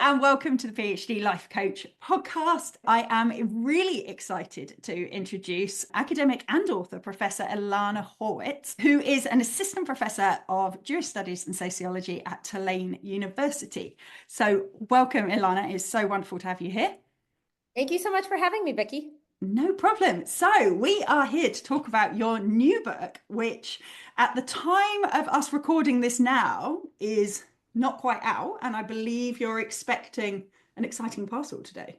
and welcome to the PhD Life Coach podcast. I am really excited to introduce academic and author Professor Ilana Horwitz, who is an assistant professor of Jewish Studies and Sociology at Tulane University. So welcome, Ilana. It's so wonderful to have you here. Thank you so much for having me, Vicky. No problem. So we are here to talk about your new book, which at the time of us recording this now is not quite out. And I believe you're expecting an exciting parcel today.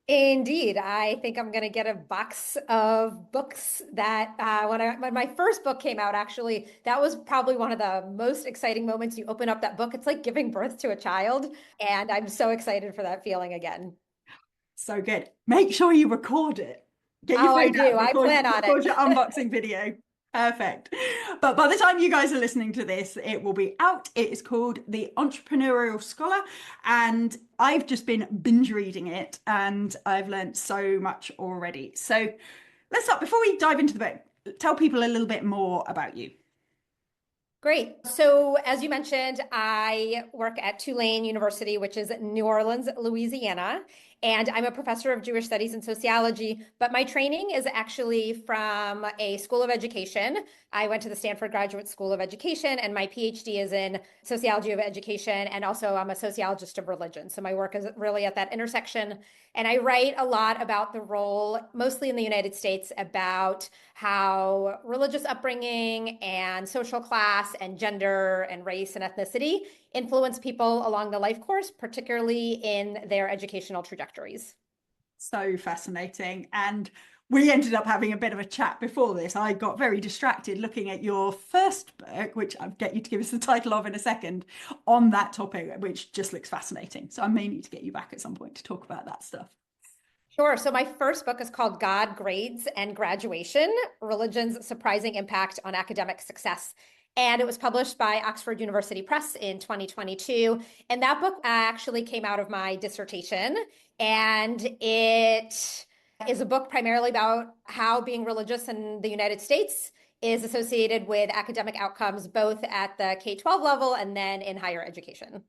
Indeed, I think I'm going to get a box of books that when my first book came out, actually, that was probably one of the most exciting moments. You open up that book, it's like giving birth to a child. And I'm so excited for that feeling again. So good. Make sure you record it. Get your Oh, I phone out, do. I plan on record your it. unboxing video. Perfect. But by the time you guys are listening to this, it will be out. It is called The Entrepreneurial Scholar, and I've just been binge reading it and I've learned so much already. So let's start, before we dive into the book, tell people a little bit more about you. Great. So as you mentioned, I work at Tulane University, which is New Orleans, Louisiana, and I'm a professor of Jewish Studies and Sociology, but my training is actually from a school of education. I went to the Stanford Graduate School of Education, and my PhD is in sociology of education, and also I'm a sociologist of religion. So my work is really at that intersection, and I write a lot about the role, mostly in the United States, about how religious upbringing and social class and gender and race and ethnicity influence people along the life course, particularly in their educational trajectories. So fascinating. And we ended up having a bit of a chat before this. I got very distracted looking at your first book, which I'll get you to give us the title of in a second, on that topic, which just looks fascinating. So I may need to get you back at some point to talk about that stuff. Sure. So my first book is called God, Grades, and Graduation: Religion's Surprising Impact on Academic Success. And it was published by Oxford University Press in 2022. And that book actually came out of my dissertation. And it is a book primarily about how being religious in the United States is associated with academic outcomes, both at the K-12 level and then in higher education.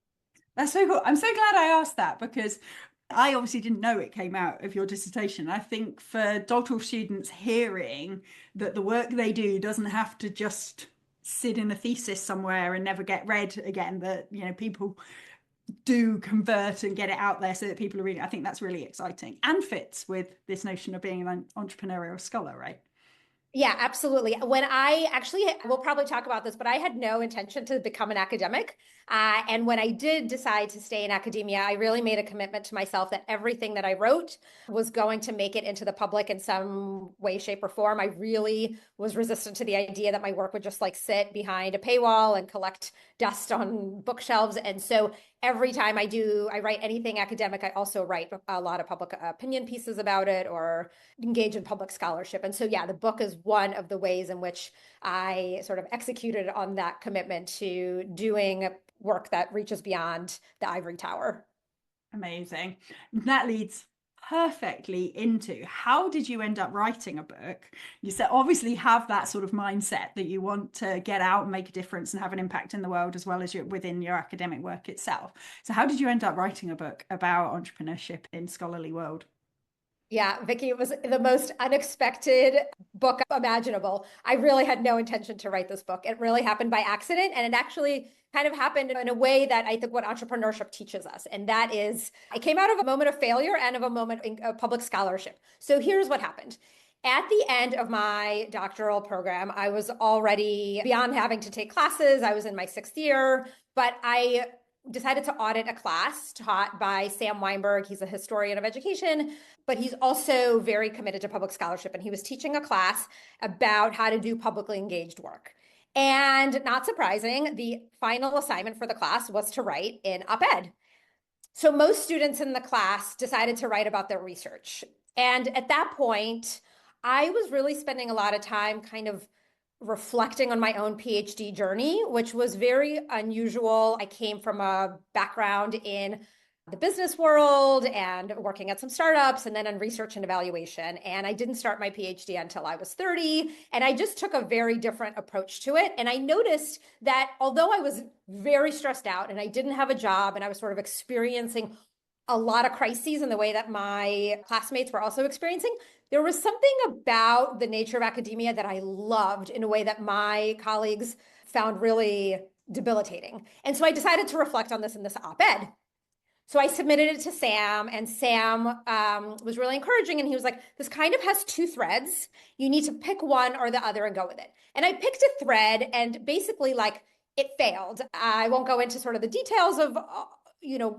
That's so cool. I'm so glad I asked that because I obviously didn't know it came out of your dissertation. I think for doctoral students hearing that the work they do doesn't have to just sit in a thesis somewhere and never get read again, that, you know, people do convert and get it out there so that people are reading. I think that's really exciting and fits with this notion of being an entrepreneurial scholar, right? Yeah, absolutely. When I actually, we'll probably talk about this, but I had no intention to become an academic. And when I did decide to stay in academia, I really made a commitment to myself that everything that I wrote was going to make it into the public in some way, shape, or form. I really was resistant to the idea that my work would just like sit behind a paywall and collect dust on bookshelves. And so every time I write anything academic, I also write a lot of public opinion pieces about it or engage in public scholarship. And so, yeah, the book is one of the ways in which I sort of executed on that commitment to doing work that reaches beyond the ivory tower. Amazing. That leads perfectly into, how did you end up writing a book? You said obviously have that sort of mindset that you want to get out and make a difference and have an impact in the world as well as within your academic work itself. So how did you end up writing a book about entrepreneurship in scholarly world? Yeah, Vicky, it was the most unexpected book imaginable. I really had no intention to write this book. It really happened by accident, and it actually kind of happened in a way that I think what entrepreneurship teaches us. And that is, it came out of a moment of failure and of a moment of public scholarship. So here's what happened. At the end of my doctoral program, I was already beyond having to take classes. I was in my 6th year, but I decided to audit a class taught by Sam Weinberg. He's a historian of education, but he's also very committed to public scholarship. And he was teaching a class about how to do publicly engaged work. And not surprising, the final assignment for the class was to write an op-ed. So most students in the class decided to write about their research. And at that point, I was really spending a lot of time kind of reflecting on my own PhD journey, which was very unusual. I came from a background in the business world and working at some startups and then on research and evaluation. And I didn't start my PhD until I was 30. And I just took a very different approach to it. And I noticed that although I was very stressed out and I didn't have a job and I was sort of experiencing a lot of crises in the way that my classmates were also experiencing, there was something about the nature of academia that I loved in a way that my colleagues found really debilitating. And so I decided to reflect on this in this op-ed. So I submitted it to Sam, and Sam was really encouraging. And he was like, this kind of has two threads. You need to pick one or the other and go with it. And I picked a thread, and basically, like, it failed. I won't go into sort of the details of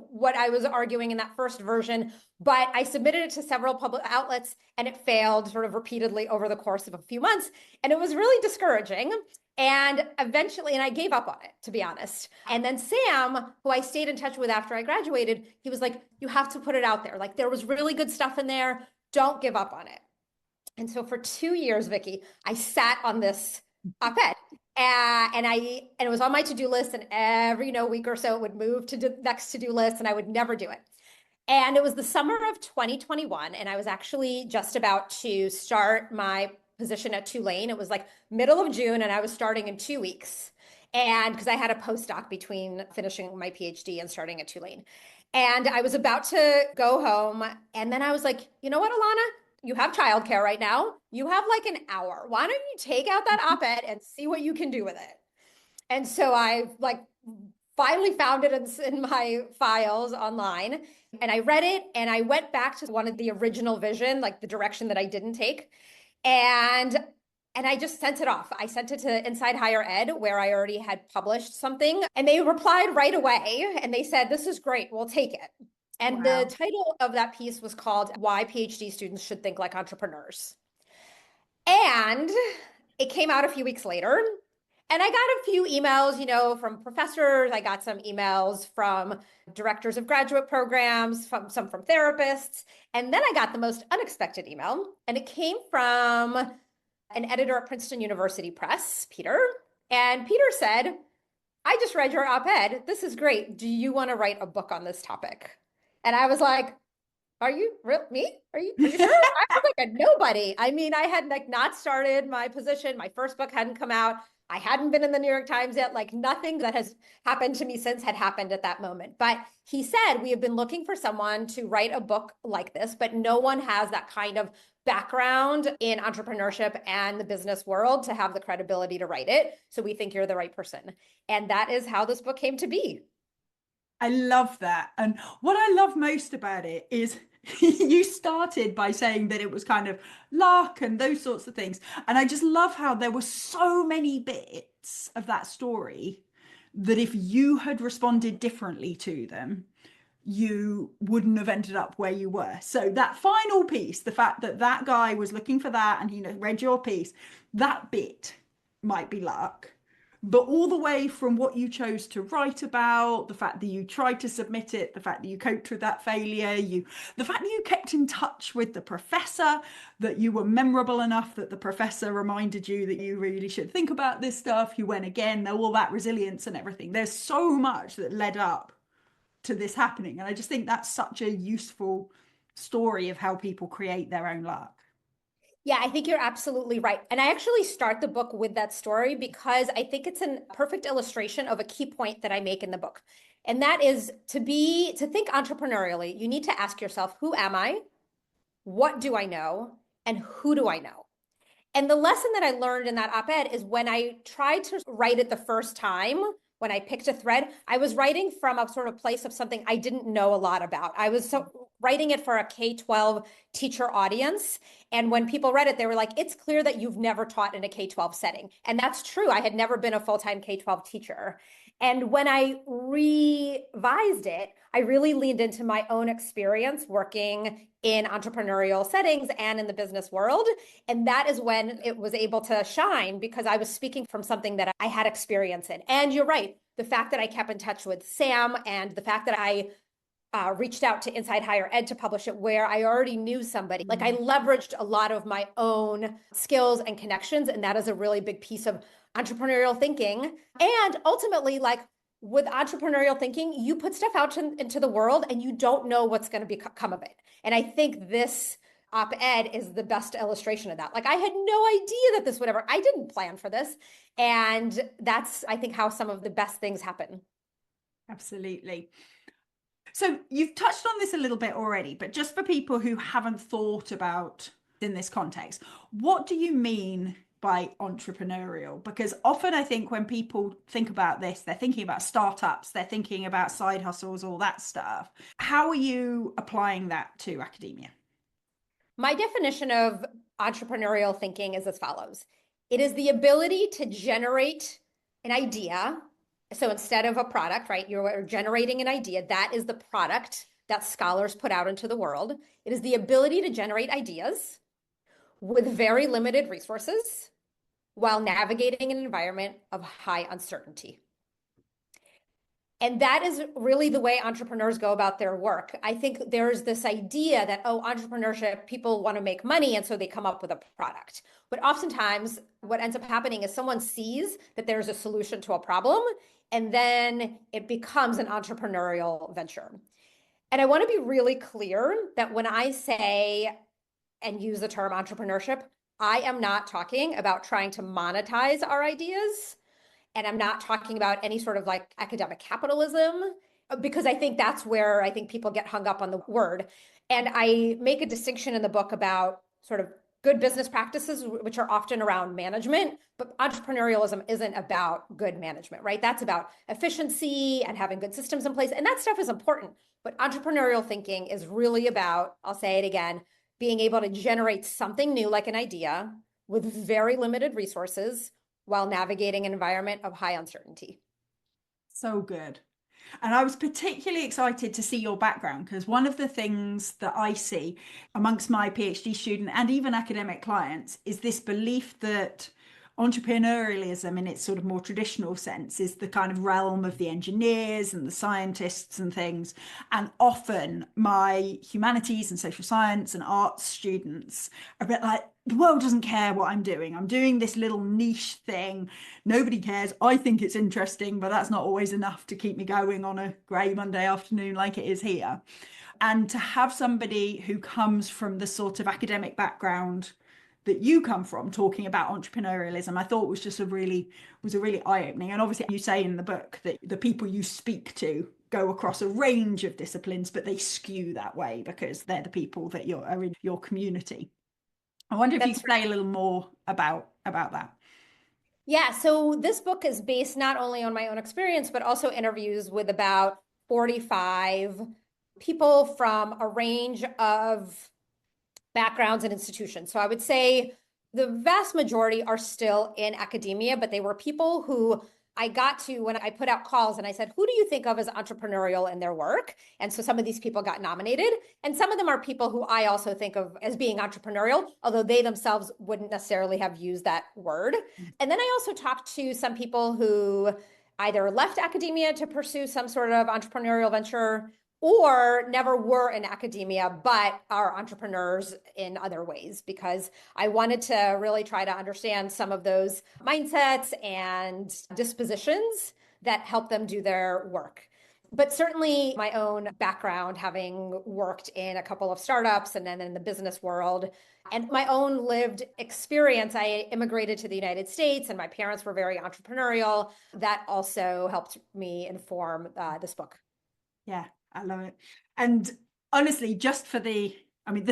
what I was arguing in that first version, but I submitted it to several public outlets and it failed sort of repeatedly over the course of a few months. And it was really discouraging. And eventually, and I gave up on it, to be honest. And then Sam, who I stayed in touch with after I graduated, he was like, you have to put it out there. Like, there was really good stuff in there. Don't give up on it. And so for 2 years, Vicky, I sat on this op-ed. And it was on my to-do list, and every week or so it would move to the next to-do list, and I would never do it. And it was the summer of 2021, and I was actually just about to start my position at Tulane. It was like middle of June, and I was starting in 2 weeks. And because I had a postdoc between finishing my PhD and starting at Tulane. And I was about to go home, and then I was like, you know what, Ilana? You have childcare right now. You have like an hour. Why don't you take out that op-ed and see what you can do with it? And so I finally found it in my files online, and I read it, and I went back to one of the original vision, like the direction that I didn't take. And I just sent it off. I sent it to Inside Higher Ed, where I already had published something, and they replied right away. And they said, this is great. We'll take it. And Wow. the title of that piece was called Why PhD Students Should Think Like Entrepreneurs. And it came out a few weeks later. And I got a few emails, from professors. I got some emails from directors of graduate programs, some from therapists. And then I got the most unexpected email. And it came from an editor at Princeton University Press, Peter. And Peter said, I just read your op-ed. This is great. Do you want to write a book on this topic? And I was like, are you me? Are you sure? I was like a nobody. I mean, I had not started my position. My first book hadn't come out. I hadn't been in the New York Times yet. Like, nothing that has happened to me since had happened at that moment. But he said, we have been looking for someone to write a book like this, but no one has that kind of background in entrepreneurship and the business world to have the credibility to write it. So we think you're the right person. And that is how this book came to be. I love that. And what I love most about it is you started by saying that it was kind of luck and those sorts of things. And I just love how there were so many bits of that story that if you had responded differently to them, you wouldn't have ended up where you were. So that final piece, the fact that that guy was looking for that and he read your piece, that bit might be luck. But all the way from what you chose to write about, the fact that you tried to submit it, the fact that you coped with that failure, the fact that you kept in touch with the professor, that you were memorable enough that the professor reminded you that you really should think about this stuff, you went again, all that resilience and everything. There's so much that led up to this happening. And I just think that's such a useful story of how people create their own luck. Yeah, I think you're absolutely right. And I actually start the book with that story because I think it's a perfect illustration of a key point that I make in the book. And that is to think entrepreneurially, you need to ask yourself, who am I? What do I know? And who do I know? And the lesson that I learned in that op-ed is when I tried to write it the first time, when I picked a thread, I was writing from a sort of place of something I didn't know a lot about. I was writing it for a K-12 teacher audience. And when people read it, they were like, it's clear that you've never taught in a K-12 setting. And that's true. I had never been a full-time K-12 teacher. And when I revised it, I really leaned into my own experience working in entrepreneurial settings and in the business world. And that is when it was able to shine because I was speaking from something that I had experience in. And you're right, the fact that I kept in touch with Sam and the fact that I reached out to Inside Higher Ed to publish it where I already knew somebody. Like I leveraged a lot of my own skills and connections. And that is a really big piece of entrepreneurial thinking. And ultimately, with entrepreneurial thinking, you put stuff out into the world and you don't know what's going to come of it. And I think this op-ed is the best illustration of that. Like, I had no idea that this would ever, I didn't plan for this. And that's, I think, how some of the best things happen. Absolutely. So you've touched on this a little bit already, but just for people who haven't thought about in this context, what do you mean by entrepreneurial? Because often I think when people think about this, they're thinking about startups, they're thinking about side hustles, all that stuff. How are you applying that to academia? My definition of entrepreneurial thinking is as follows. It is the ability to generate an idea. So instead of a product, right, you're generating an idea. That is the product that scholars put out into the world. It is the ability to generate ideas with very limited resources while navigating an environment of high uncertainty. And that is really the way entrepreneurs go about their work. I think there's this idea that, oh, entrepreneurship, people want to make money, and so they come up with a product. But oftentimes, what ends up happening is someone sees that there's a solution to a problem, and then it becomes an entrepreneurial venture. And I want to be really clear that when I say and use the term entrepreneurship, I am not talking about trying to monetize our ideas. And I'm not talking about any sort of like academic capitalism, because I think that's where I think people get hung up on the word. And I make a distinction in the book about sort of good business practices, which are often around management, but entrepreneurialism isn't about good management, right? That's about efficiency and having good systems in place. And that stuff is important. But entrepreneurial thinking is really about, I'll say it again, being able to generate something new, like an idea, with very limited resources while navigating an environment of high uncertainty. So good. And I was particularly excited to see your background, because one of the things that I see amongst my PhD student and even academic clients is this belief that entrepreneurialism in its sort of more traditional sense is the kind of realm of the engineers and the scientists and things. And often my humanities and social science and arts students are a bit like, the world doesn't care what I'm doing. I'm doing this little niche thing. Nobody cares. I think it's interesting, but that's not always enough to keep me going on a grey Monday afternoon like it is here. And to have somebody who comes from the sort of academic background that you come from talking about entrepreneurialism, I thought was a really eye-opening. And obviously you say in the book that the people you speak to go across a range of disciplines, but they skew that way because they're the people that are in your community. I wonder if you could say a little more about that. Yeah, so this book is based not only on my own experience, but also interviews with about 45 people from a range of backgrounds and institutions. So I would say the vast majority are still in academia, but they were people who I got to when I put out calls and I said, who do you think of as entrepreneurial in their work? And so some of these people got nominated. And some of them are people who I also think of as being entrepreneurial, although they themselves wouldn't necessarily have used that word. And then I also talked to some people who either left academia to pursue some sort of entrepreneurial venture or never were in academia, but are entrepreneurs in other ways, because I wanted to really try to understand some of those mindsets and dispositions that help them do their work. But certainly my own background, having worked in a couple of startups and then in the business world, and my own lived experience, I immigrated to the United States and my parents were very entrepreneurial. That also helped me inform this book. Yeah, I love it. And honestly, just for the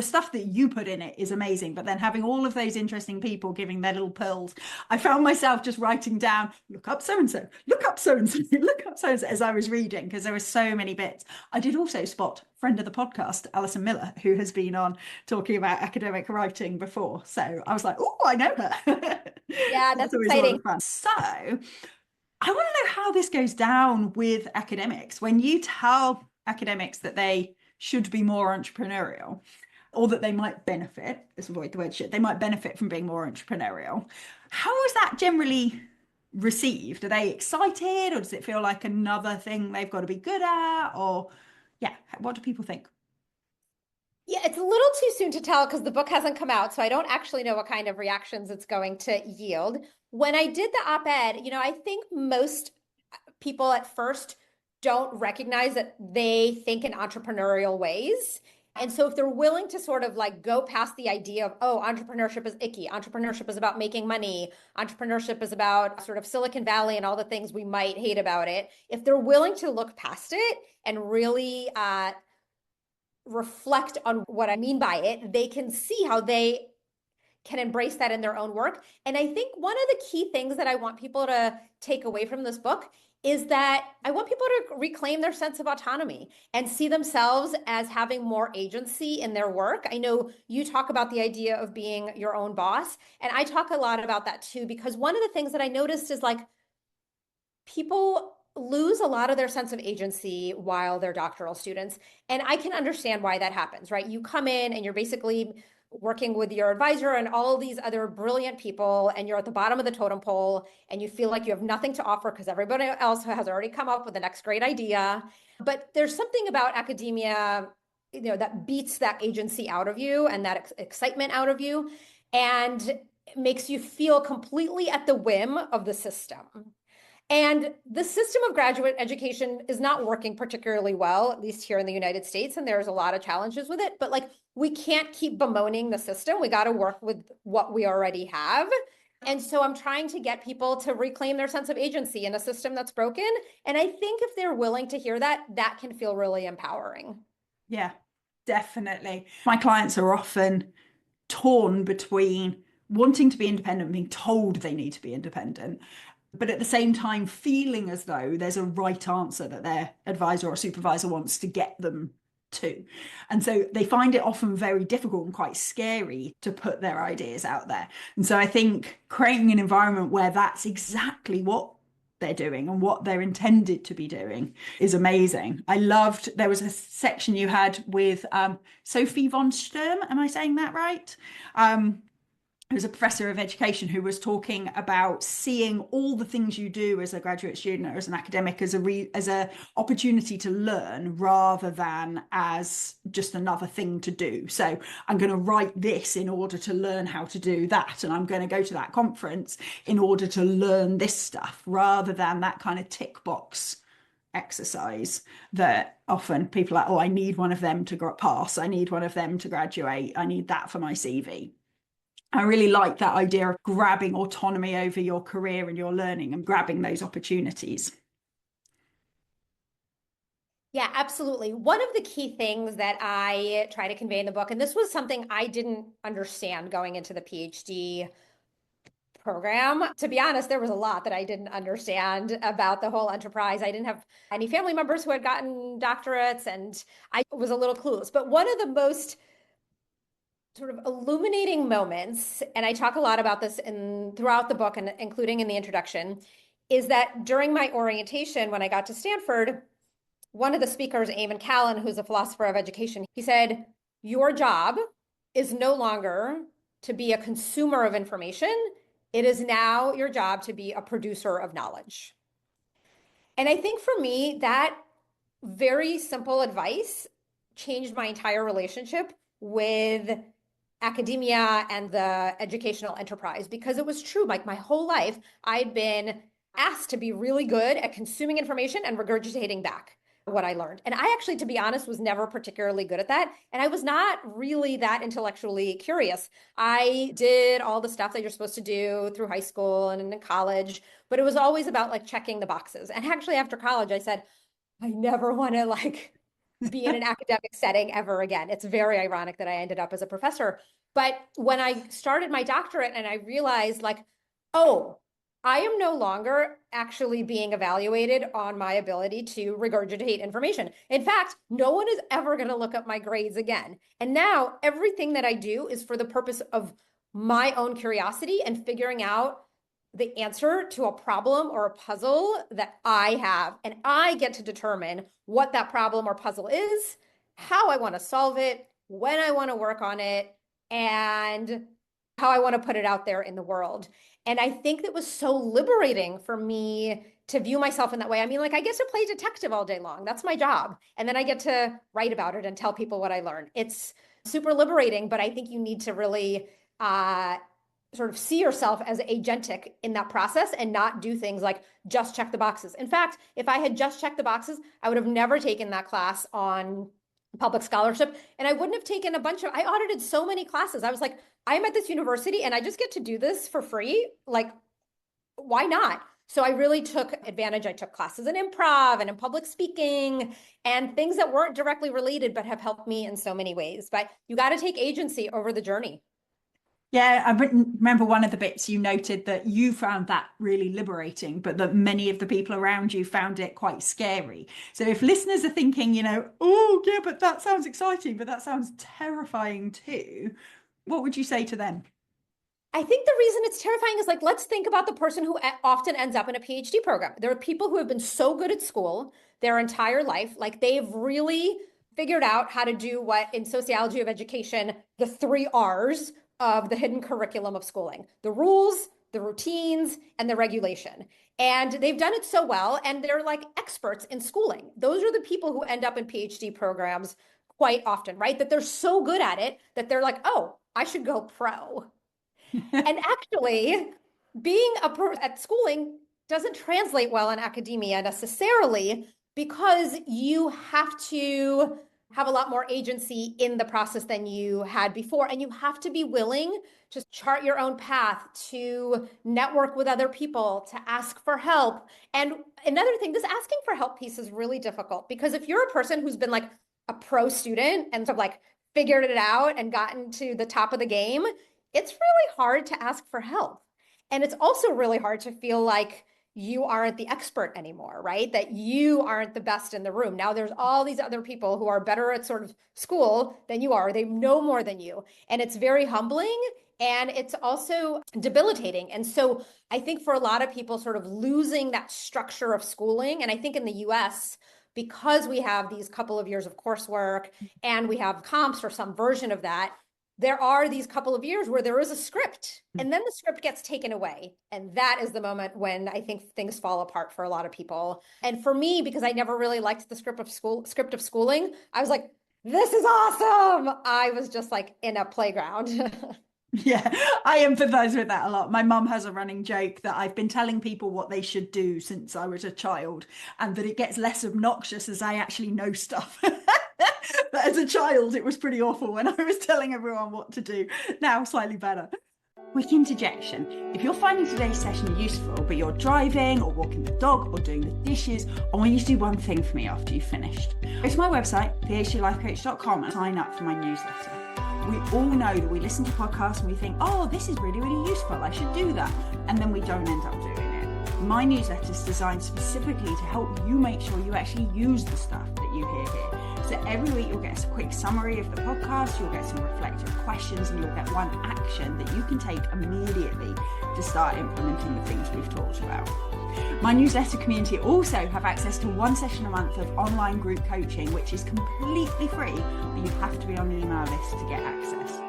stuff that you put in it is amazing, but then having all of those interesting people giving their little pearls, I found myself just writing down, look up so-and-so, look up so-and-so, look up so-and-so as I was reading, because there were so many bits. I did also spot friend of the podcast, Alison Miller, who has been on talking about academic writing before. So I was like, oh, I know her. Yeah, that's exciting. Fun. So I want to know how this goes down with academics. When you tell academics that they should be more entrepreneurial, or that they might benefit, let's avoid the word should, they might benefit from being more entrepreneurial. How is that generally received? Are they excited, or does it feel like another thing they've got to be good at? Or yeah, what do people think? Yeah, it's a little too soon to tell because the book hasn't come out, so I don't actually know what kind of reactions it's going to yield. When I did the op-ed, I think most people at first don't recognize that they think in entrepreneurial ways. And so if they're willing to sort of like go past the idea of, oh, entrepreneurship is icky, entrepreneurship is about making money, entrepreneurship is about sort of Silicon Valley and all the things we might hate about it, if they're willing to look past it and really reflect on what I mean by it, they can see how they can embrace that in their own work. And I think one of the key things that I want people to take away from this book is that I want people to reclaim their sense of autonomy and see themselves as having more agency in their work. I know you talk about the idea of being your own boss, and I talk a lot about that too, because one of the things that I noticed is like people lose a lot of their sense of agency while they're doctoral students. And I can understand why that happens, right? You come in and you're basically working with your advisor and all these other brilliant people, and you're at the bottom of the totem pole and you feel like you have nothing to offer because everybody else has already come up with the next great idea. But there's something about academia, that beats that agency out of you and that excitement out of you, and makes you feel completely at the whim of the system. And the system of graduate education is not working particularly well, at least here in the United States. And there's a lot of challenges with it, but like, we can't keep bemoaning the system. We got to work with what we already have. And so I'm trying to get people to reclaim their sense of agency in a system that's broken. And I think if they're willing to hear that, that can feel really empowering. Yeah, definitely. My clients are often torn between wanting to be independent and being told they need to be independent, but at the same time feeling as though there's a right answer that their advisor or supervisor wants to get them to. And so they find it often very difficult and quite scary to put their ideas out there. And so I think creating an environment where that's exactly what they're doing and what they're intended to be doing is amazing. I loved, there was a section you had with Sophie von Sturm. Am I saying that right? Who's a professor of education, who was talking about seeing all the things you do as a graduate student or as an academic as a opportunity to learn rather than as just another thing to do. So I'm going to write this in order to learn how to do that, and I'm going to go to that conference in order to learn this stuff, rather than that kind of tick box exercise that often people are like, oh, I need one of them to pass, I need one of them to graduate, I need that for my CV. I really like that idea of grabbing autonomy over your career and your learning and grabbing those opportunities. Yeah, absolutely. One of the key things that I try to convey in the book, and this was something I didn't understand going into the PhD program. To be honest, there was a lot that I didn't understand about the whole enterprise. I didn't have any family members who had gotten doctorates, and I was a little clueless. But one of the most sort of illuminating moments, and I talk a lot about this throughout the book and including in the introduction, is that during my orientation, when I got to Stanford, one of the speakers, Eamon Callan, who's a philosopher of education, he said, your job is no longer to be a consumer of information. It is now your job to be a producer of knowledge. And I think for me, that very simple advice changed my entire relationship with academia and the educational enterprise, because it was true. Like my whole life, I'd been asked to be really good at consuming information and regurgitating back what I learned. And I actually, to be honest, was never particularly good at that. And I was not really that intellectually curious. I did all the stuff that you're supposed to do through high school and in college, but it was always about like checking the boxes. And actually after college, I said, I never want to like be in an academic setting ever again. It's very ironic that I ended up as a professor. But when I started my doctorate and I realized like, oh, I am no longer actually being evaluated on my ability to regurgitate information. In fact, no one is ever going to look up my grades again. And now everything that I do is for the purpose of my own curiosity and figuring out the answer to a problem or a puzzle that I have. And I get to determine what that problem or puzzle is, how I want to solve it, when I want to work on it, and how I want to put it out there in the world. And I think that was so liberating for me to view myself in that way. I mean, like I get to play detective all day long. That's my job. And then I get to write about it and tell people what I learned. It's super liberating, but I think you need to really sort of see yourself as agentic in that process and not do things like just check the boxes. In fact, if I had just checked the boxes, I would have never taken that class on public scholarship. And I wouldn't have taken I audited so many classes. I was like, I'm at this university and I just get to do this for free. Like, why not? So I really took advantage. I took classes in improv and in public speaking and things that weren't directly related, but have helped me in so many ways. But you got to take agency over the journey. Yeah, I remember one of the bits you noted that you found that really liberating, but that many of the people around you found it quite scary. So if listeners are thinking, oh, yeah, but that sounds exciting, but that sounds terrifying too, what would you say to them? I think the reason it's terrifying is like, let's think about the person who often ends up in a PhD program. There are people who have been so good at school their entire life, like they've really figured out how to do what in sociology of education, the 3 R's of the hidden curriculum of schooling: the rules, the routines, and the regulation. And they've done it so well, and they're like experts in schooling. Those are the people who end up in PhD programs quite often, right? That they're so good at it that they're like, oh, I should go pro. And actually, being at schooling doesn't translate well in academia necessarily, because you have to have a lot more agency in the process than you had before. And you have to be willing to chart your own path, to network with other people, to ask for help. And another thing, this asking for help piece is really difficult, because if you're a person who's been like a pro student and sort of like figured it out and gotten to the top of the game, it's really hard to ask for help. And it's also really hard to feel like you aren't the expert anymore, right? That you aren't the best in the room. Now there's all these other people who are better at sort of school than you are. They know more than you. And it's very humbling, and it's also debilitating. And so I think for a lot of people, sort of losing that structure of schooling, and I think in the US, because we have these couple of years of coursework and we have comps or some version of that, there are these couple of years where there is a script, and then the script gets taken away. And that is the moment when I think things fall apart for a lot of people. And for me, because I never really liked the script of schooling, I was like, this is awesome. I was just like in a playground. Yeah, I empathize with that a lot. My mum has a running joke that I've been telling people what they should do since I was a child, and that it gets less obnoxious as I actually know stuff. But as a child, it was pretty awful when I was telling everyone what to do. Now, slightly better. Quick interjection. If you're finding today's session useful, but you're driving or walking the dog or doing the dishes, I want you to do one thing for me after you've finished. Go to my website, phдлifecoach.com, and sign up for my newsletter. We all know that we listen to podcasts and we think, oh, this is really, really useful, I should do that. And then we don't end up doing it. My newsletter is designed specifically to help you make sure you actually use the stuff that you hear here. So every week you'll get a quick summary of the podcast, you'll get some reflective questions, and you'll get one action that you can take immediately to start implementing the things we've talked about. My newsletter community also have access to 1 session a month of online group coaching, which is completely free, but you have to be on the email list to get access.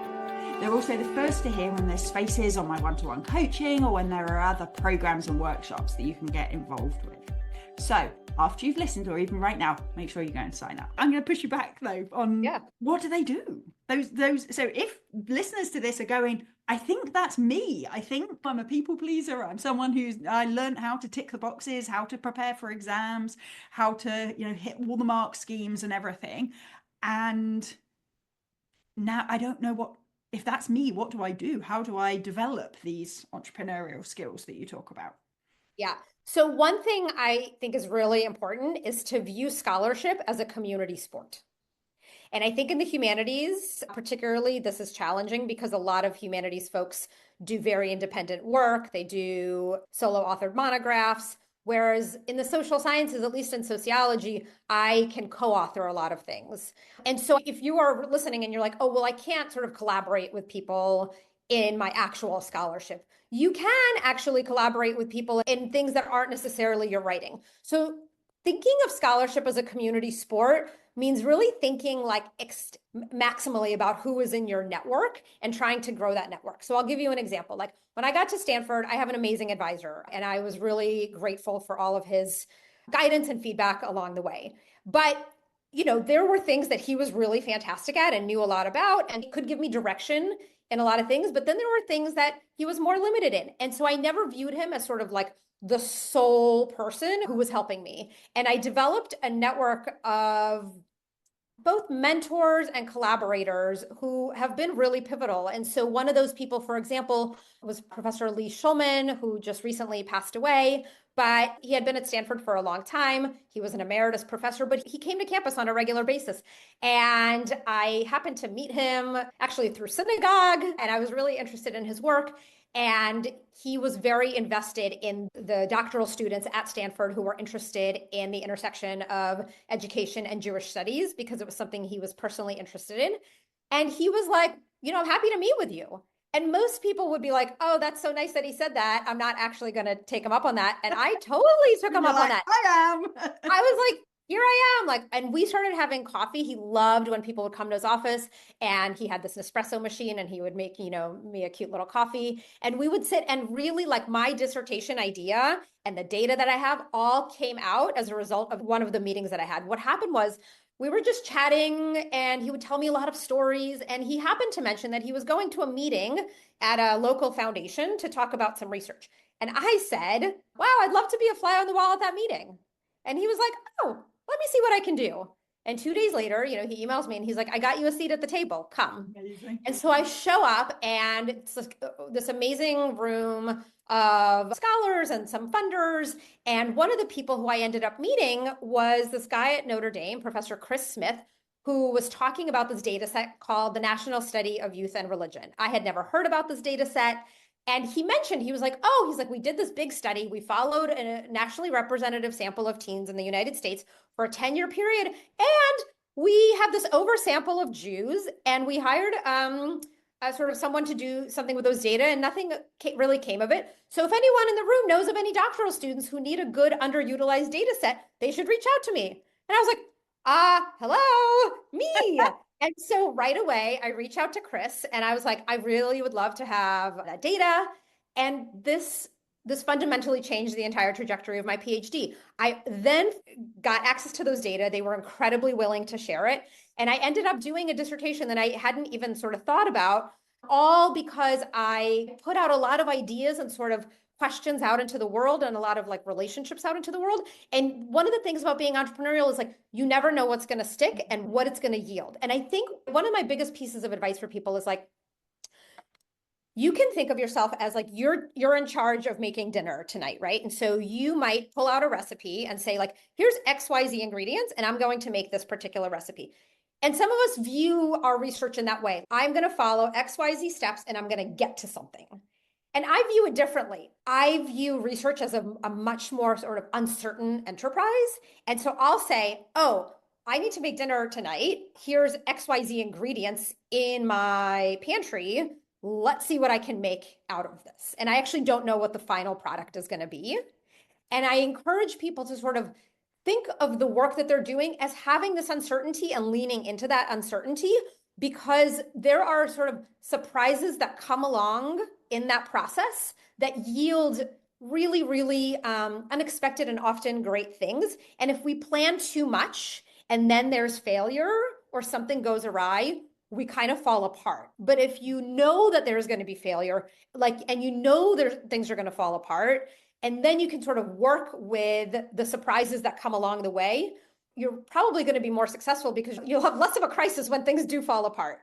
They're also the first to hear when there's spaces on my one-to-one coaching, or when there are other programs and workshops that you can get involved with. So after you've listened, or even right now, make sure you go and sign up. I'm going to push you back though on what do they do? Those. So if listeners to this are going, I think that's me. I think I'm a people pleaser. I'm someone I learned how to tick the boxes, how to prepare for exams, how to, hit all the mark schemes and everything. And now I don't know if that's me, what do I do? How do I develop these entrepreneurial skills that you talk about? Yeah. So one thing I think is really important is to view scholarship as a community sport. And I think in the humanities, particularly, this is challenging because a lot of humanities folks do very independent work. They do solo authored monographs. Whereas in the social sciences, at least in sociology, I can co-author a lot of things. And so if you are listening and you're like, oh, well, I can't sort of collaborate with people in my actual scholarship, you can actually collaborate with people in things that aren't necessarily your writing. So thinking of scholarship as a community sport means really thinking like maximally about who is in your network and trying to grow that network. So I'll give you an example. Like when I got to Stanford, I have an amazing advisor, and I was really grateful for all of his guidance and feedback along the way. But there were things that he was really fantastic at and knew a lot about, and he could give me direction in a lot of things, but then there were things that he was more limited in. And so I never viewed him as sort of like the sole person who was helping me. And I developed a network of both mentors and collaborators who have been really pivotal. And so one of those people, for example, was Professor Lee Schulman, who just recently passed away, but he had been at Stanford for a long time. He was an emeritus professor, but he came to campus on a regular basis. And I happened to meet him actually through synagogue, and I was really interested in his work. And he was very invested in the doctoral students at Stanford who were interested in the intersection of education and Jewish studies because it was something he was personally interested in. And he was like, I'm happy to meet with you. And most people would be like, oh, that's so nice that he said that. I'm not actually going to take him up on that. And I totally took him up on that. I am. I was like, here I am. And we started having coffee. He loved when people would come to his office, and he had this Nespresso machine, and he would make, me a cute little coffee. And we would sit, and really my dissertation idea and the data that I have all came out as a result of one of the meetings that I had. What happened was we were just chatting, and he would tell me a lot of stories. And he happened to mention that he was going to a meeting at a local foundation to talk about some research. And I said, wow, I'd love to be a fly on the wall at that meeting. And he was like, oh, let me see what I can do. And 2 days later, he emails me and he's like, I got you a seat at the table. Come. Amazing. And so I show up, and it's like this amazing room of scholars and some funders. And one of the people who I ended up meeting was this guy at Notre Dame, Professor Chris Smith, who was talking about this data set called the National Study of Youth and Religion. I had never heard about this data set. And he mentioned, he was like, we did this big study. We followed a nationally representative sample of teens in the United States for a 10-year period. And we have this oversample of Jews, and we hired sort of someone to do something with those data, and nothing really came of it. So if anyone in the room knows of any doctoral students who need a good underutilized data set, they should reach out to me. And I was like, hello, me. And so right away, I reach out to Chris, and I was like, I really would love to have that data. And this fundamentally changed the entire trajectory of my PhD. I then got access to those data. They were incredibly willing to share it. And I ended up doing a dissertation that I hadn't even sort of thought about, all because I put out a lot of ideas and sort of questions out into the world, and a lot of relationships out into the world. And one of the things about being entrepreneurial is you never know what's going to stick and what it's going to yield. And I think one of my biggest pieces of advice for people is you can think of yourself as you're in charge of making dinner tonight, right? And so you might pull out a recipe and say here's XYZ ingredients, and I'm going to make this particular recipe. And some of us view our research in that way. I'm going to follow XYZ steps, and I'm going to get to something. And I view it differently. I view research as a much more sort of uncertain enterprise. And so I'll say, I need to make dinner tonight. Here's XYZ ingredients in my pantry. Let's see what I can make out of this. And I actually don't know what the final product is going to be. And I encourage people to sort of think of the work that they're doing as having this uncertainty and leaning into that uncertainty, because there are sort of surprises that come along in that process that yield really, really unexpected and often great things. And if we plan too much and then there's failure or something goes awry, we kind of fall apart. But if you know that there's going to be failure, and things are going to fall apart, and then you can sort of work with the surprises that come along the way, you're probably going to be more successful because you'll have less of a crisis when things do fall apart.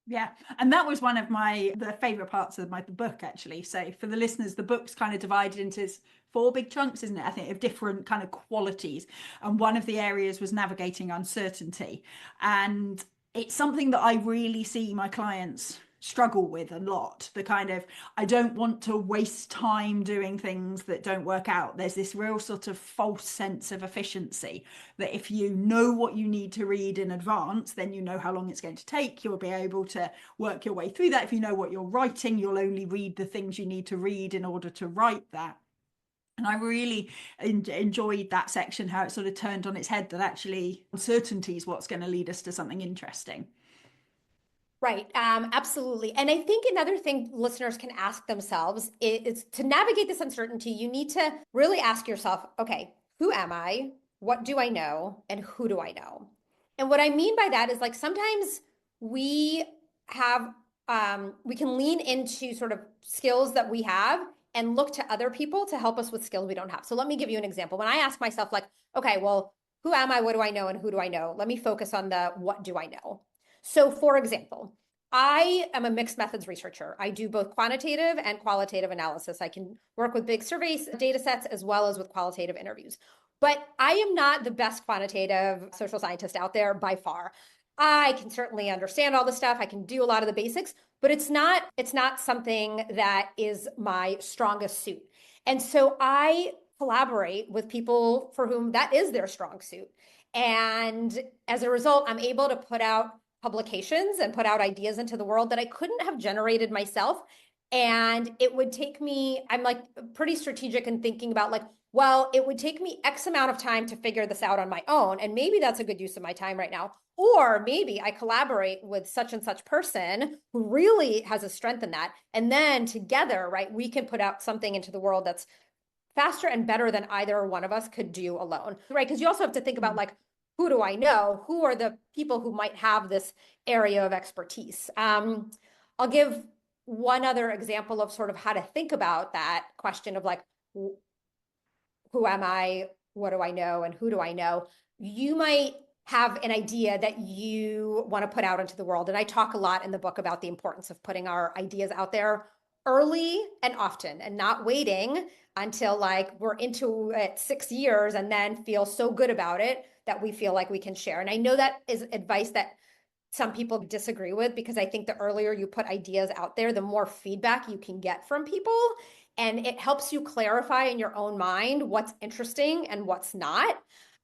Yeah. And that was one of the favorite parts of the book, actually. So for the listeners, the book's kind of divided into 4 big chunks, isn't it? I think of different kind of qualities. And one of the areas was navigating uncertainty. And it's something that I really see my clients struggle with a lot. The kind of, I don't want to waste time doing things that don't work out. There's this real sort of false sense of efficiency that if you know what you need to read in advance, then you know how long it's going to take. You'll be able to work your way through that. If you know what you're writing, you'll only read the things you need to read in order to write that. And I really enjoyed that section, how it sort of turned on its head, that actually uncertainty is what's going to lead us to something interesting. Right. Absolutely. And I think another thing listeners can ask themselves is to navigate this uncertainty, you need to really ask yourself, okay, who am I? What do I know? And who do I know? And what I mean by that is sometimes we have we can lean into sort of skills that we have and look to other people to help us with skills we don't have. So let me give you an example. When I ask myself, like, okay, well, who am I? What do I know? And who do I know? Let me focus on the what do I know? So, for example, I am a mixed methods researcher. I do both quantitative and qualitative analysis. I can work with big surveys, data sets, as well as with qualitative interviews. But I am not the best quantitative social scientist out there by far. I can certainly understand all the stuff. I can do a lot of the basics, but it's not something that is my strongest suit. And so I collaborate with people for whom that is their strong suit. And as a result, I'm able to put out publications and put out ideas into the world that I couldn't have generated myself. And it would take me, I'm like pretty strategic in thinking about like, well, it would take me X amount of time to figure this out on my own. And maybe that's a good use of my time right now. Or maybe I collaborate with such and such person who really has a strength in that. And then together, right, we can put out something into the world that's faster and better than either one of us could do alone, right? Because you also have to think about like, who do I know? Who are the people who might have this area of expertise? I'll give one other example of sort of how to think about that question of like, who am I? What do I know? And who do I know? You might have an idea that you want to put out into the world. And I talk a lot in the book about the importance of putting our ideas out there early and often and not waiting until like we're into it 6 years and then feel so good about it that we feel like we can share. And I know that is advice that some people disagree with because I think the earlier you put ideas out there, the more feedback you can get from people. And it helps you clarify in your own mind what's interesting and what's not.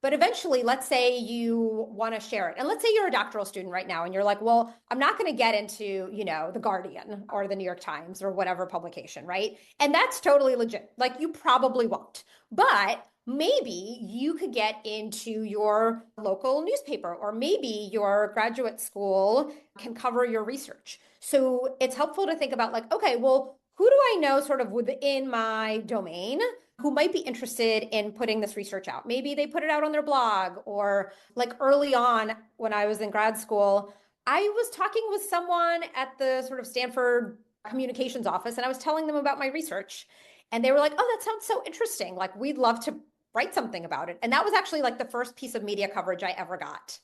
But eventually, let's say you want to share it. And let's say you're a doctoral student right now and you're like, well, I'm not going to get into, the Guardian or the New York Times or whatever publication, right? And that's totally legit. Like you probably won't. But maybe you could get into your local newspaper, or maybe your graduate school can cover your research. So it's helpful to think about like, okay, well, who do I know sort of within my domain who might be interested in putting this research out? Maybe they put it out on their blog, or like early on when I was in grad school, I was talking with someone at the sort of Stanford communications office and I was telling them about my research. And they were like, oh, that sounds so interesting. Like, we'd love to write something about it. And that was actually like the first piece of media coverage I ever got.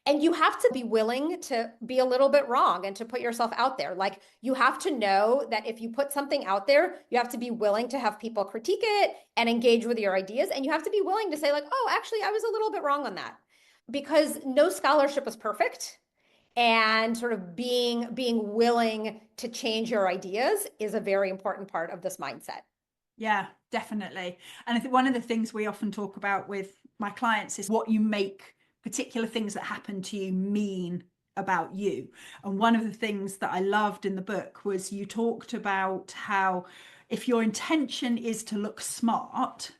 And you have to be willing to be a little bit wrong and to put yourself out there. Like you have to know that if you put something out there, you have to be willing to have people critique it and engage with your ideas. And you have to be willing to say like, oh, actually, I was a little bit wrong on that. Because no scholarship is perfect. And sort of being willing to change your ideas is a very important part of this mindset. Yeah, definitely. And I think one of the things we often talk about with my clients is what you make particular things that happen to you mean about you. And one of the things that I loved in the book was you talked about how if your intention is to look smart,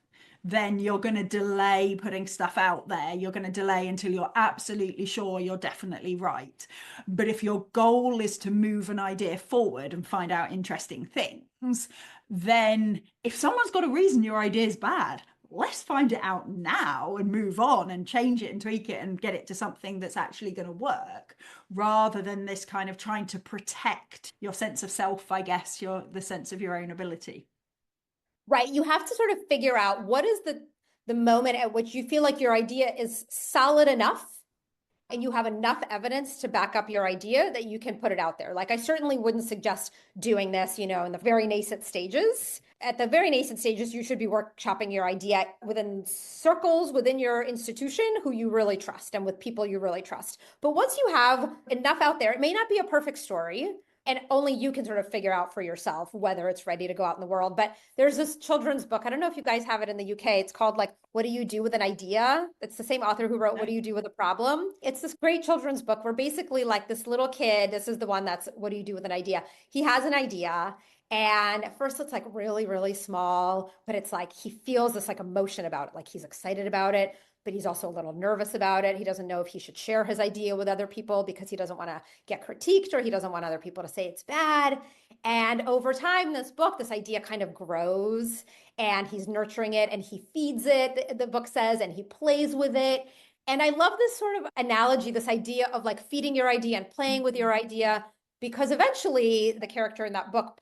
then you're going to delay putting stuff out there. You're going to delay until you're absolutely sure you're definitely right. But if your goal is to move an idea forward and find out interesting things, then if someone's got a reason your idea is bad, let's find it out now and move on and change it and tweak it and get it to something that's actually going to work, rather than this kind of trying to protect your sense of self, I guess, the sense of your own ability. Right. You have to sort of figure out what is the moment at which you feel like your idea is solid enough and you have enough evidence to back up your idea that you can put it out there. Like I certainly wouldn't suggest doing this, in the very nascent stages. At the very nascent stages, you should be workshopping your idea within circles within your institution who you really trust and with people you really trust. But once you have enough out there, it may not be a perfect story. And only you can sort of figure out for yourself whether it's ready to go out in the world. But there's this children's book. I don't know if you guys have it in the UK. It's called like, What Do You Do with an Idea? It's the same author who wrote What Do You Do with a Problem? It's this great children's book where basically like this little kid, this is the one that's What Do You Do with an Idea? He has an idea. And at first it's like really, really small, but it's like he feels this like emotion about it. Like he's excited about it, but he's also a little nervous about it. He doesn't know if he should share his idea with other people because he doesn't want to get critiqued or he doesn't want other people to say it's bad. And over time, this idea kind of grows and he's nurturing it and he feeds it, the book says, and he plays with it. And I love this sort of analogy, this idea of like feeding your idea and playing with your idea. because eventually the character in that book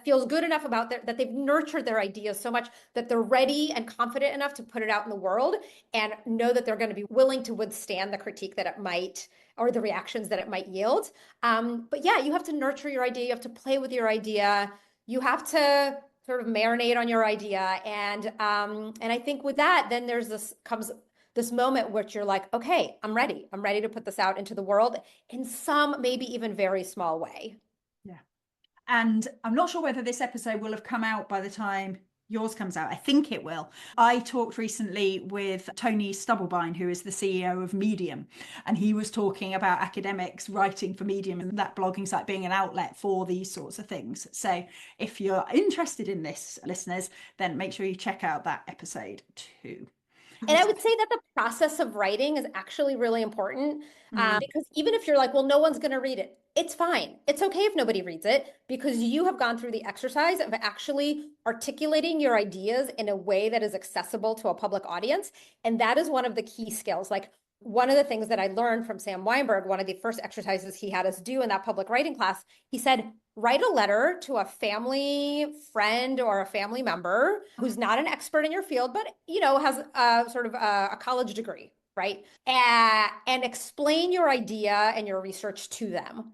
feels good enough about that they've nurtured their ideas so much that they're ready and confident enough to put it out in the world and know that they're going to be willing to withstand the critique that it might, or the reactions that it might yield. But yeah, you have to nurture your idea. You have to play with your idea. You have to sort of marinate on your idea. And I think with that, then comes this moment which you're like, okay, I'm ready. I'm ready to put this out into the world in some, maybe even very small way. Yeah. And I'm not sure whether this episode will have come out by the time yours comes out. I think it will. I talked recently with Tony Stubblebine, who is the CEO of Medium, and he was talking about academics writing for Medium and that blogging site being an outlet for these sorts of things. So if you're interested in this, listeners, then make sure you check out that episode too. And I would say that the process of writing is actually really important, because even if you're like, well, no one's going to read it, it's fine. It's okay if nobody reads it, because you have gone through the exercise of actually articulating your ideas in a way that is accessible to a public audience. And that is one of the key skills. Like, one of the things that I learned from Sam Weinberg, one of the first exercises he had us do in that public writing class, he said, write a letter to a family friend or a family member who's not an expert in your field, but, has a sort of a college degree, right? And explain your idea and your research to them.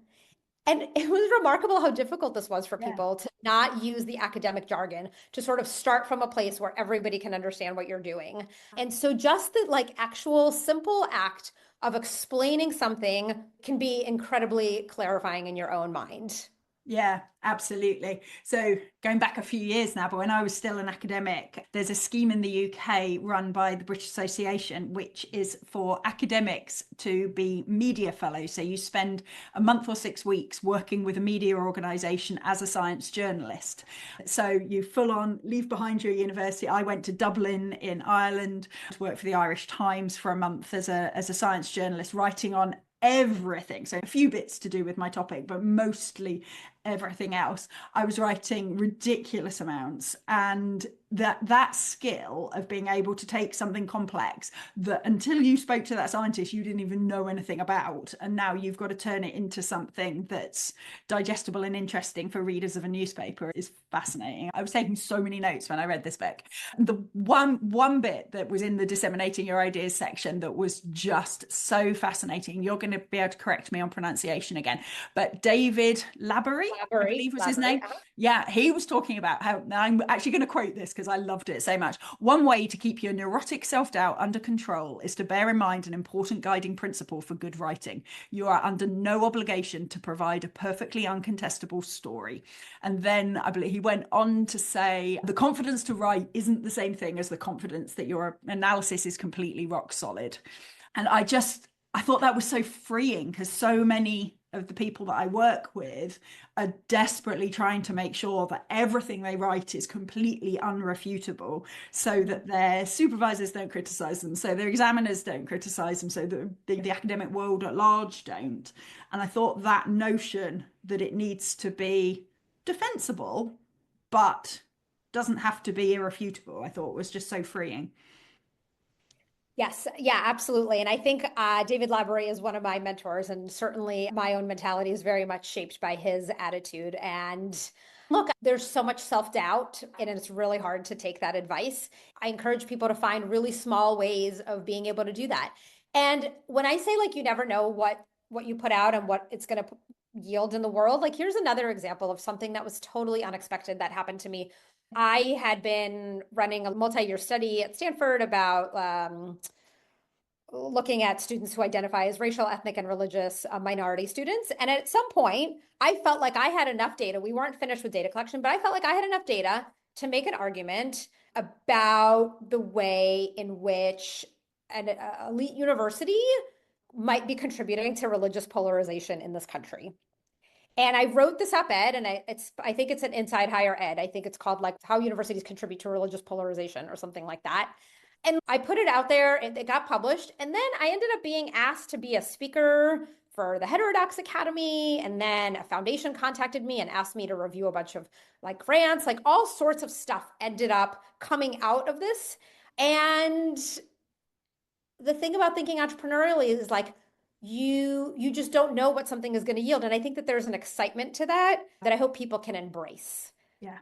And it was remarkable how difficult this was for people to not use the academic jargon, to sort of start from a place where everybody can understand what you're doing. And so just the actual simple act of explaining something can be incredibly clarifying in your own mind. Yeah, absolutely. So going back a few years now, but when I was still an academic, there's a scheme in the UK run by the British Association, which is for academics to be media fellows. So you spend a month or 6 weeks working with a media organisation as a science journalist. So you full on leave behind your university. I went to Dublin in Ireland to work for the Irish Times for a month as a science journalist, writing on everything. So a few bits to do with my topic, but mostly everything else. I was writing ridiculous amounts, and that skill of being able to take something complex that until you spoke to that scientist you didn't even know anything about, and now you've got to turn it into something that's digestible and interesting for readers of a newspaper, is fascinating. I was taking so many notes when I read this book. The one bit that was in the disseminating your ideas section that was just so fascinating, you're going to be able to correct me on pronunciation again, but David Labaree, I believe was his name. Yeah, he was talking about how, I'm actually going to quote this because I loved it so much. One way to keep your neurotic self-doubt under control is to bear in mind an important guiding principle for good writing. You are under no obligation to provide a perfectly uncontestable story. And then I believe he went on to say, the confidence to write isn't the same thing as the confidence that your analysis is completely rock solid. And I thought that was so freeing, because so many of the people that I work with are desperately trying to make sure that everything they write is completely unrefutable, so that their supervisors don't criticize them, so their examiners don't criticize them, so the academic world at large don't. And I thought that notion that it needs to be defensible, but doesn't have to be irrefutable, I thought was just so freeing. Yes, yeah, absolutely. And I think David Labaree is one of my mentors, and certainly my own mentality is very much shaped by his attitude. And look, there's so much self-doubt, and it's really hard to take that advice. I encourage people to find really small ways of being able to do that. And when I say you never know what you put out and what it's going to yield in the world, here's another example of something that was totally unexpected that happened to me. I had been running a multi-year study at Stanford about looking at students who identify as racial, ethnic, and religious minority students. And at some point, I felt like I had enough data. We weren't finished with data collection, but I felt like I had enough data to make an argument about the way in which an elite university might be contributing to religious polarization in this country. And I wrote this op-ed, and I think it's an Inside Higher Ed. I think it's called How Universities Contribute to Religious Polarization or something like that. And I put it out there, and it got published. And then I ended up being asked to be a speaker for the Heterodox Academy. And then a foundation contacted me and asked me to review a bunch of grants, all sorts of stuff ended up coming out of this. And the thing about thinking entrepreneurially is you just don't know what something is going to yield. And I think that there's an excitement to that I hope people can embrace. Yeah,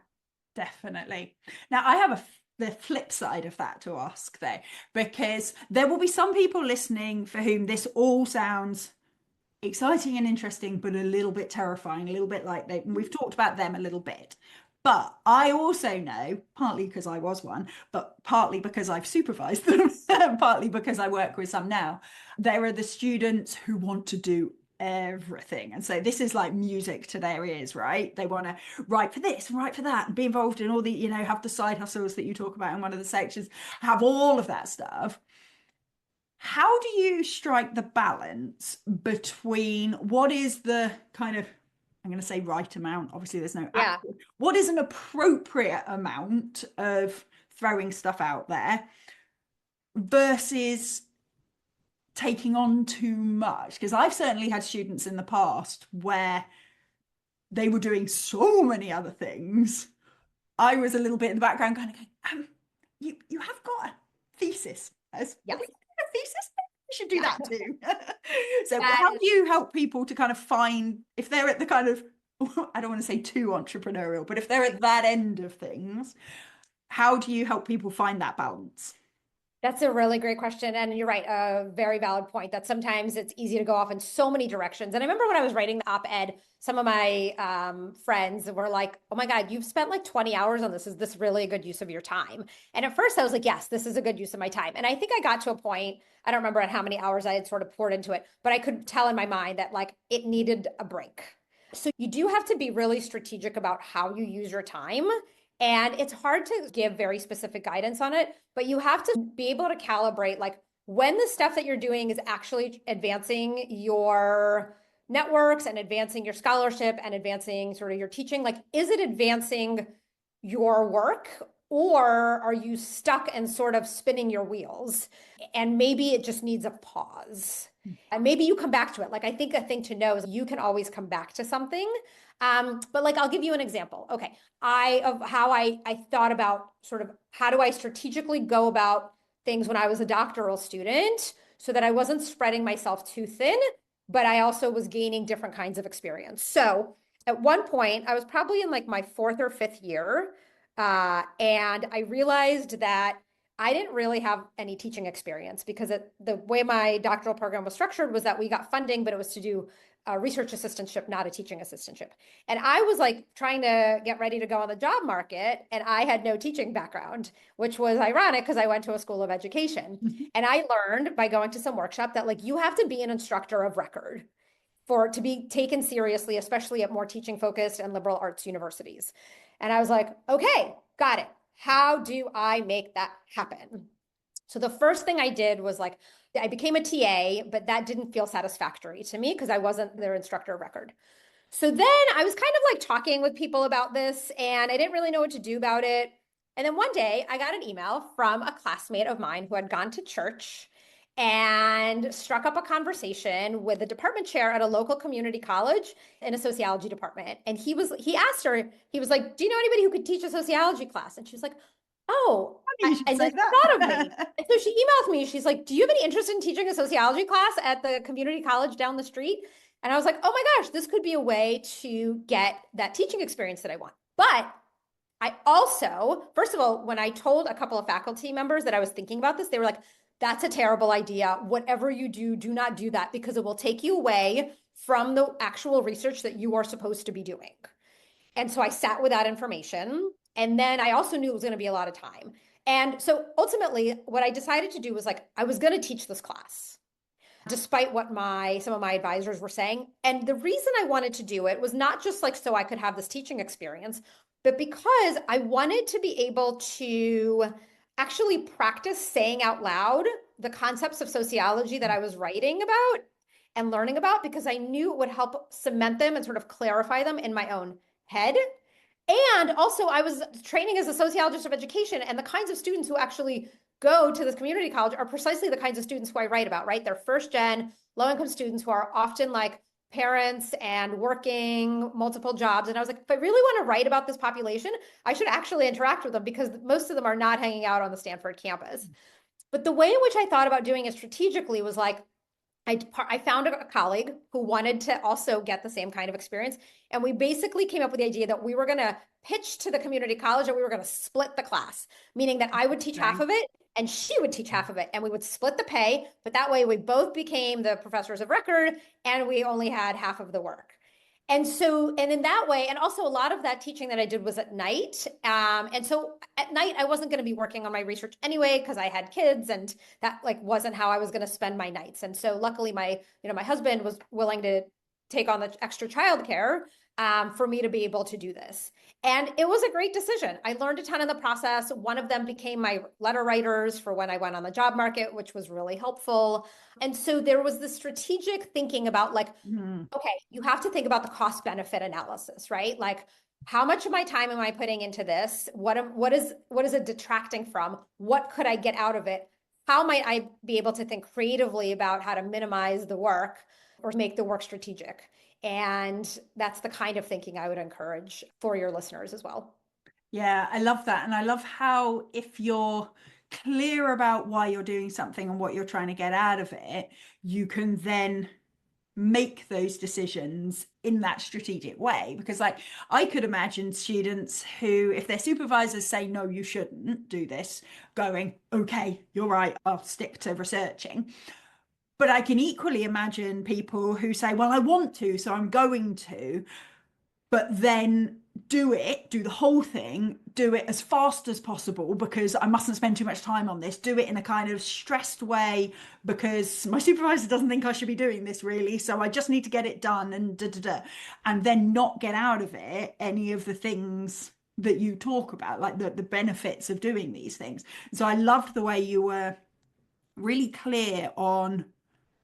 definitely. Now, I have the flip side of that to ask though, because there will be some people listening for whom this all sounds exciting and interesting, but a little bit terrifying, a little bit like we've talked about them a little bit. But I also know, partly because I was one, but partly because I've supervised them, and partly because I work with some now, there are the students who want to do everything. And so this is like music to their ears, right? They want to write for this and write for that and be involved in all the, have the side hustles that you talk about in one of the sections, have all of that stuff. How do you strike the balance between what is the kind of, I'm going to say right amount, obviously there's no actual, what is an appropriate amount of throwing stuff out there versus taking on too much? Because I've certainly had students in the past where they were doing so many other things. I was a little bit in the background kind of going, you have got a thesis. Yes. A thesis? We should do that too. So how do you help people to kind of find, if they're at the kind of, I don't want to say too entrepreneurial, but if they're at that end of things, how do you help people find that balance? That's a really great question. And you're right, a very valid point that sometimes it's easy to go off in so many directions. And I remember when I was writing the op-ed, some of my friends were like, oh my God, you've spent like 20 hours on this. Is this really a good use of your time? And at first I was like, yes, this is a good use of my time. And I think I got to a point, I don't remember at how many hours I had sort of poured into it, but I could tell in my mind that like it needed a break. So you do have to be really strategic about how you use your time. And it's hard to give very specific guidance on it, but you have to be able to calibrate like when the stuff that you're doing is actually advancing your networks and advancing your scholarship and advancing sort of your teaching. Like, is it advancing your work, or are you stuck and sort of spinning your wheels? And maybe it just needs a pause. And maybe you come back to it. Like, I think a thing to know is you can always come back to something. But like, I'll give you an example. Okay. Of how I thought about sort of how do I strategically go about things when I was a doctoral student so that I wasn't spreading myself too thin, but I also was gaining different kinds of experience. So at one point, I was probably in like my 4th or 5th year, and I realized that I didn't really have any teaching experience because the way my doctoral program was structured was that we got funding, but it was to do a research assistantship, not a teaching assistantship. And I was like trying to get ready to go on the job market, and I had no teaching background, which was ironic because I went to a school of education. And I learned by going to some workshop that like you have to be an instructor of record to be taken seriously, especially at more teaching focused and liberal arts universities. And I was like, okay, got it. How do I make that happen? So the first thing I did was like, I became a TA, but that didn't feel satisfactory to me because I wasn't their instructor of record. So then I was kind of like talking with people about this, and I didn't really know what to do about it. And then one day I got an email from a classmate of mine who had gone to church and struck up a conversation with the department chair at a local community college in a sociology department. And he asked her, he was like, do you know anybody who could teach a sociology class? And she was like, oh, and then thought of me. And so she emails me. She's like, do you have any interest in teaching a sociology class at the community college down the street? And I was like, oh my gosh, this could be a way to get that teaching experience that I want. But I also, first of all, when I told a couple of faculty members that I was thinking about this, they were like, that's a terrible idea. Whatever you do, do not do that because it will take you away from the actual research that you are supposed to be doing. And so I sat with that information. And then I also knew it was going to be a lot of time. And so ultimately, what I decided to do was like, I was going to teach this class, despite what some of my advisors were saying. And the reason I wanted to do it was not just like so I could have this teaching experience, but because I wanted to be able to actually practice saying out loud the concepts of sociology that I was writing about and learning about, because I knew it would help cement them and sort of clarify them in my own head. And also I was training as a sociologist of education, and the kinds of students who actually go to this community college are precisely the kinds of students who I write about, right? They're first gen, low income students who are often like parents and working multiple jobs. And I was like, if I really want to write about this population, I should actually interact with them because most of them are not hanging out on the Stanford campus. But the way in which I thought about doing it strategically was like, I found a colleague who wanted to also get the same kind of experience. And we basically came up with the idea that we were going to pitch to the community college and we were going to split the class, meaning that I would teach half Interesting. of it and she would teach half of it. And we would split the pay, but that way we both became the professors of record and we only had half of the work. And so, and in that way, and also a lot of that teaching that I did was at night. And so at night, I wasn't going to be working on my research anyway, because I had kids and that like wasn't how I was going to spend my nights. And so luckily my husband was willing to take on the extra childcare for me to be able to do this. And it was a great decision. I learned a ton in the process. One of them became my letter writers for when I went on the job market, which was really helpful. And so there was this strategic thinking about like, Mm. okay, you have to think about the cost benefit analysis, right? Like, how much of my time am I putting into this? What is it detracting from? What could I get out of it? How might I be able to think creatively about how to minimize the work or make the work strategic? And that's the kind of thinking I would encourage for your listeners as well. Yeah, I love that. And I love how if you're clear about why you're doing something and what you're trying to get out of it, you can then make those decisions in that strategic way. Because like I could imagine students who, if their supervisors say, no, you shouldn't do this, going, okay, you're right, I'll stick to researching. But I can equally imagine people who say, well, I want to, so I'm going to, but then do the whole thing, do it as fast as possible because I mustn't spend too much time on this, do it in a kind of stressed way because my supervisor doesn't think I should be doing this really, so I just need to get it done and da da da, and then not get out of it any of the things that you talk about, like the benefits of doing these things. So I loved the way you were really clear on,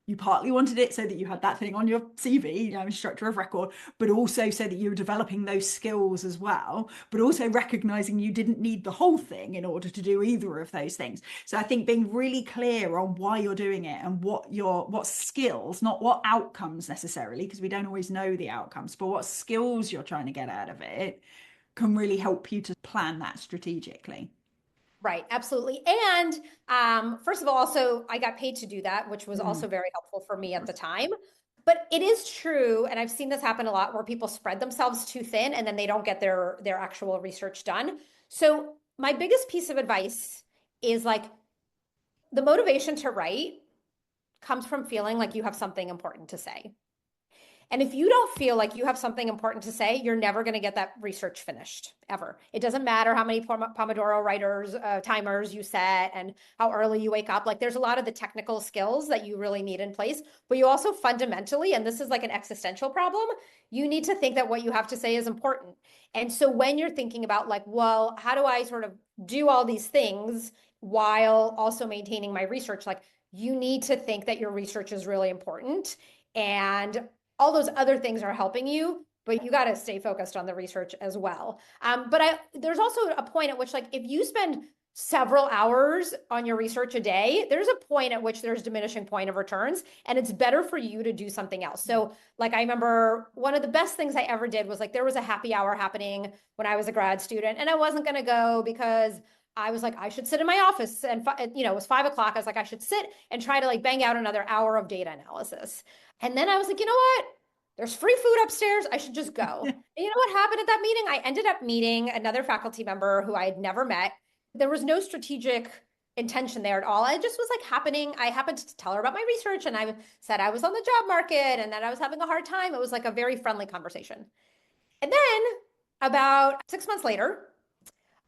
you partly wanted it so that you had that thing on your CV, instructor of record, but also so that you were developing those skills as well, but also recognizing you didn't need the whole thing in order to do either of those things. So I think being really clear on why you're doing it and what skills, not what outcomes necessarily, because we don't always know the outcomes, but what skills you're trying to get out of it can really help you to plan that strategically. Right, absolutely. And first of all, also I got paid to do that, which was Mm, also very helpful for of me at the course. time. But it is true, and I've seen this happen a lot where people spread themselves too thin and then they don't get their actual research done. So my biggest piece of advice is like the motivation to write comes from feeling like you have something important to say. And if you don't feel like you have something important to say, you're never going to get that research finished ever. It doesn't matter how many Pomodoro writers, timers you set and how early you wake up. Like there's a lot of the technical skills that you really need in place, but you also fundamentally, and this is like an existential problem, you need to think that what you have to say is important. And so when you're thinking about like, well, how do I sort of do all these things while also maintaining my research? Like you need to think that your research is really important. And all those other things are helping you, but you got to stay focused on the research as well. But there's also a point at which, like, if you spend several hours on your research a day, there's a point at which there's diminishing point of returns, and it's better for you to do something else. So, like, I remember one of the best things I ever did was like there was a happy hour happening when I was a grad student, and I wasn't going to go because I was like, I should sit in my office, and it was 5 o'clock. I was like, I should sit and try to like bang out another hour of data analysis. And then I was like, you know what? There's free food upstairs. I should just go. And you know what happened at that meeting? I ended up meeting another faculty member who I had never met. There was no strategic intention there at all. It just was like happening. I happened to tell her about my research and I said I was on the job market and that I was having a hard time. It was like a very friendly conversation. And then about 6 months later,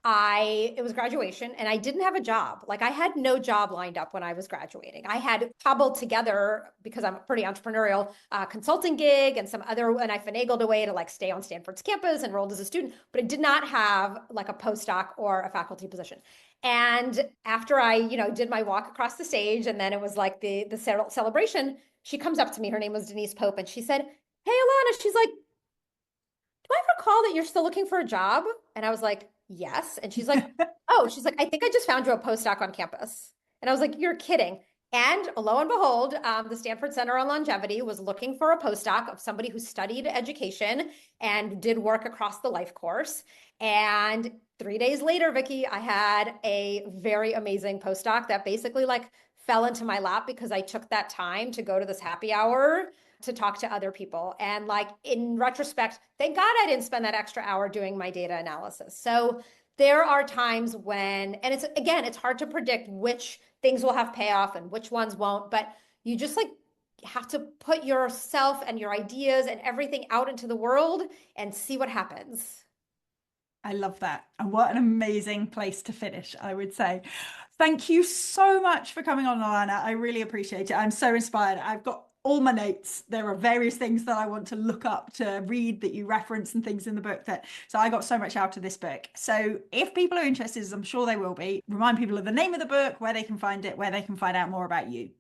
it was graduation and I didn't have a job. Like I had no job lined up when I was graduating. I had cobbled together, because I'm pretty entrepreneurial, consulting gig and and I finagled a way to like stay on Stanford's campus, enrolled as a student, but I did not have like a postdoc or a faculty position. And after I, did my walk across the stage and then it was like the celebration, she comes up to me, her name was Denise Pope, and she said, "Hey, Ilana," she's like, "Do I recall that you're still looking for a job?" And I was like, "Yes." And she's like, "Oh," she's like, "I think I just found you a postdoc on campus." And I was like, "You're kidding." And lo and behold, the Stanford Center on Longevity was looking for a postdoc of somebody who studied education and did work across the life course. And 3 days later, Vicky, I had a very amazing postdoc that basically like fell into my lap because I took that time to go to this happy hour to talk to other people. And like in retrospect, thank God I didn't spend that extra hour doing my data analysis. So there are times when, and it's, again, it's hard to predict which things will have payoff and which ones won't, but you just like have to put yourself and your ideas and everything out into the world and see what happens. I love that. And what an amazing place to finish, I would say. Thank you so much for coming on, Ilana. I really appreciate it. I'm so inspired. I've got all my notes. There are various things that I want to look up to read that you reference and things in the book so I got so much out of this book. So if people are interested, as I'm sure they will be, remind people of the name of the book, where they can find it, where they can find out more about you.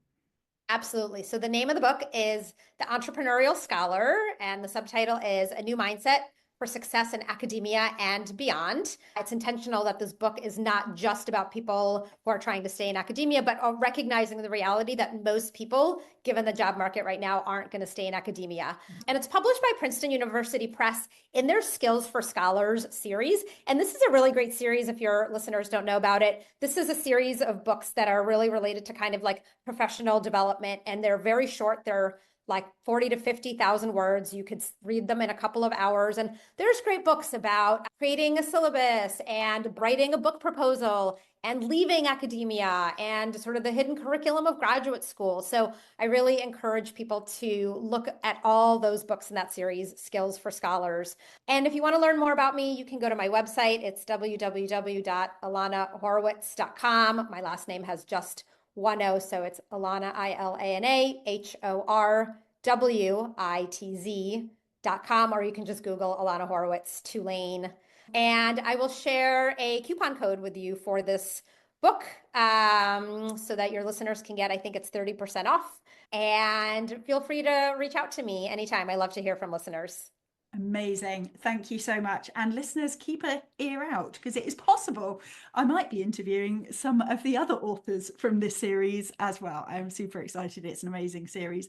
Absolutely. So the name of the book is The Entrepreneurial Scholar, and the subtitle is A New Mindset for Success in Academia and Beyond. It's intentional that this book is not just about people who are trying to stay in academia, but recognizing the reality that most people, given the job market right now, aren't going to stay in academia. And it's published by Princeton University Press in their Skills for Scholars series. And this is a really great series if your listeners don't know about it. This is a series of books that are really related to kind of like professional development, and they're very short. They're like 40 to 50,000 words. You could read them in a couple of hours. And there's great books about creating a syllabus and writing a book proposal and leaving academia and sort of the hidden curriculum of graduate school. So I really encourage people to look at all those books in that series, Skills for Scholars. And if you want to learn more about me, you can go to my website. It's www.ilanahorwitz.com. My last name has just one O, so it's Ilana, ILANAHORWITZ.com, or you can just Google Ilana Horwitz, Tulane. And I will share a coupon code with you for this book so that your listeners can get, I think it's 30% off. And feel free to reach out to me anytime. I love to hear from listeners. Amazing. Thank you so much. And listeners, keep an ear out, because it is possible I might be interviewing some of the other authors from this series as well. I'm super excited. It's an amazing series.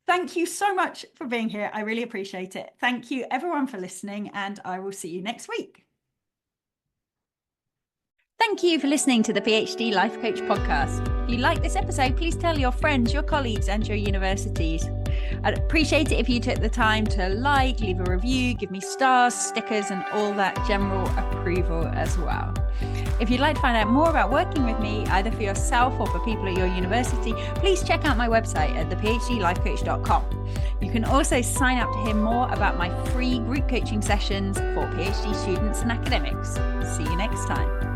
Thank you so much for being here. I really appreciate it. Thank you everyone for listening, and I will see you next week. Thank you for listening to the PhD Life Coach podcast. If you like this episode, please tell your friends, your colleagues, and your universities. I'd appreciate it if you took the time to leave a review, give me stars, stickers, and all that general approval as well. If you'd like to find out more about working with me, either for yourself or for people at your university, please check out my website at thephdlifecoach.com. You can also sign up to hear more about my free group coaching sessions for PhD students and academics. See you next time.